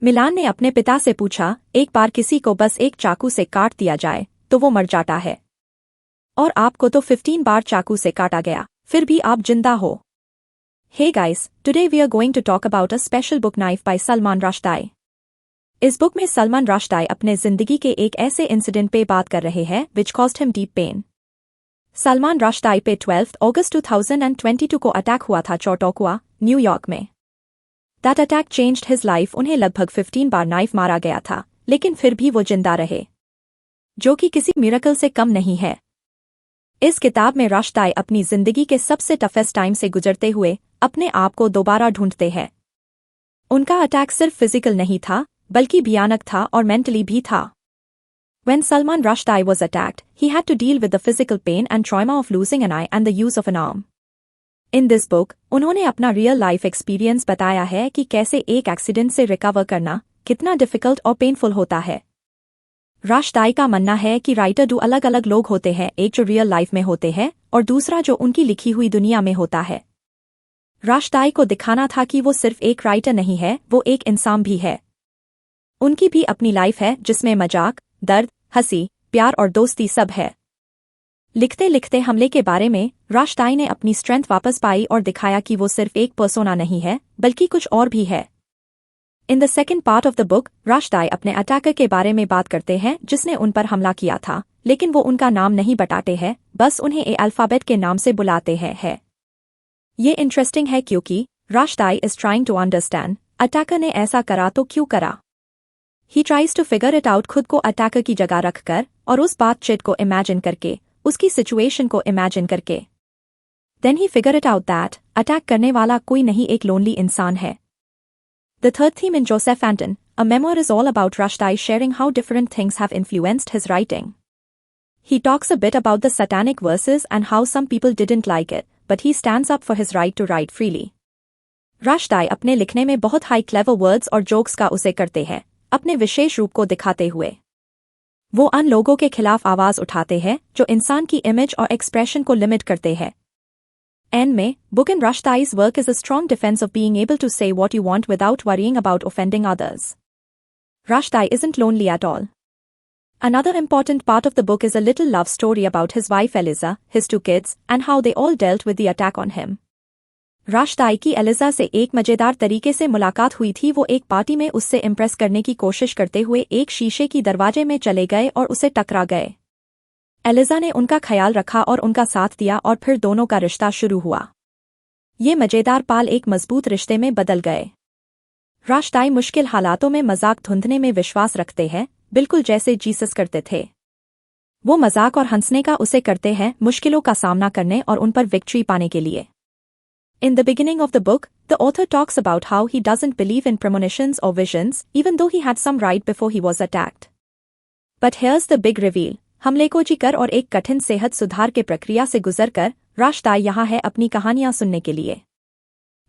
मिलान ने अपने पिता से पूछा, एक बार किसी को बस एक चाकू से काट दिया जाए तो वो मर जाता है, और आपको तो 15 बार चाकू से काटा गया, फिर भी आप जिंदा हो। Hey guys, today we are going to talk about a special book Knife by Salman Rushdie. इस बुक में सलमान रश्दी अपने जिंदगी के एक ऐसे इंसिडेंट पे बात कर रहे हैं which caused him deep pain. Salman Rushdie पे 12 अगस्त 2022 को अटैक हुआ था चौटौकुआ, न्यूयॉर्क में। That attack changed his life. उन्हें लगभग 15 बार नाइफ मारा गया था, लेकिन फिर भी वो जिंदा रहे, जो कि किसी मिरेकल से कम नहीं है। इस किताब में रश्दी अपनी जिंदगी के सबसे टफेस्ट टाइम से गुजरते हुए अपने आप को दोबारा ढूंढते हैं। उनका अटैक सिर्फ फिजिकल नहीं था, बल्कि भयानक था और मेंटली भी था। When Salman Rushdie was attacked, he had to deal with the physical pain and trauma of losing an eye and the use of an arm. In this book, उन्होंने अपना रियल लाइफ एक्सपीरियंस बताया है कि कैसे एक accident से recover करना कितना डिफिकल्ट और पेनफुल होता है। रश्दी का मानना है कि राइटर दो अलग अलग लोग होते हैं, एक जो रियल लाइफ में होते हैं और दूसरा जो उनकी लिखी हुई दुनिया में होता है। रश्दी को दिखाना था कि वो सिर्फ एक राइटर नहीं है, वो एक इंसान भी है। उनकी भी अपनी लाइफ है जिसमें मजाक, दर्द, हंसी, प्यार और दोस्ती सब है। लिखते लिखते हमले के बारे में रश्दी ने अपनी स्ट्रेंथ वापस पाई और दिखाया कि वो सिर्फ एक पर्सोना नहीं है, बल्कि कुछ और भी है। In the second part of the book, Rushdie अपने अटैकर के बारे में बात करते हैं जिसने उन पर हमला किया था, लेकिन वो उनका नाम नहीं बताते हैं, बस उन्हें ए अल्फाबेट के नाम से बुलाते हैं। ये इंटरेस्टिंग है क्योंकि Rushdie is trying to understand attacker ने ऐसा करा तो क्यों करा। He tries to figure it out, खुद को अटैकर की जगह रखकर और उस बातचीत को इमेजिन करके, उसकी सिचुएशन को इमेजिन करके। Then he figure it out that attack करने वाला कोई नहीं, एक लोनली इंसान है। The third theme in Joseph Anton, a memoir, is all about Rushdie sharing how different things have influenced his writing. He talks a bit about the satanic verses and how some people didn't like it, but he stands up for his right to write freely. Rushdie अपने लिखने में बहुत high clever words और jokes का उसे करते हैं, अपने विशेष रूप को दिखाते हुए। वो अन लोगों के खिलाफ आवाज उठाते हैं जो इंसान की इमेज और एक्सप्रेशन को लिमिट करते हैं। End में, book in Rushdie's work is a strong defense of being able to say what you want without worrying about offending others. Rushdie isn't lonely at all. Another important part of the book is a little love story about his wife Eliza, his 2 kids, and how they all dealt with the attack on him. Rushdie की Elijah से एक मजेदार तरीके से मुलाकात हुई थी। वो एक पार्टी में उससे इम्प्रेस करने की कोशिश करते हुए एक शीशे की दरवाजे में चले गए और उसे टकरा गए। एलिजा ने उनका ख्याल रखा और उनका साथ दिया और फिर दोनों का रिश्ता शुरू हुआ। ये मजेदार पाल एक मजबूत रिश्ते में बदल गए। रश्दी मुश्किल हालातों में मजाक धुंधने में विश्वास रखते हैं, बिल्कुल जैसे जीसस करते थे। वो मजाक और हंसने का उसे करते हैं मुश्किलों का सामना करने और उन पर विक्ट्री पाने के लिए। In the beginning of the book, the author talks about how he doesn't believe in premonitions or visions, even though he had some right before he was attacked. But here's the big reveal. हमले को जीकर और एक कठिन सेहत सुधार के प्रक्रिया से गुजरकर रश्दी यहाँ है अपनी कहानियां सुनने के लिए।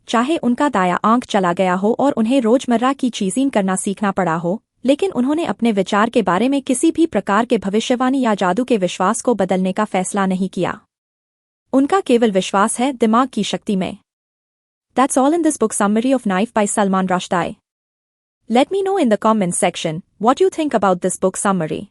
चाहे उनका दाया आंख चला गया हो और उन्हें रोजमर्रा की चीजें करना सीखना पड़ा हो, लेकिन उन्होंने अपने विचार के बारे में किसी भी प्रकार के भविष्यवाणी या जादू के विश्वास को बदलने का फैसला नहीं किया। उनका केवल विश्वास है दिमाग की शक्ति में। That's all in this book summary of Knife by Salman Rushdie. Let me know in the comments section what you think about this book summary.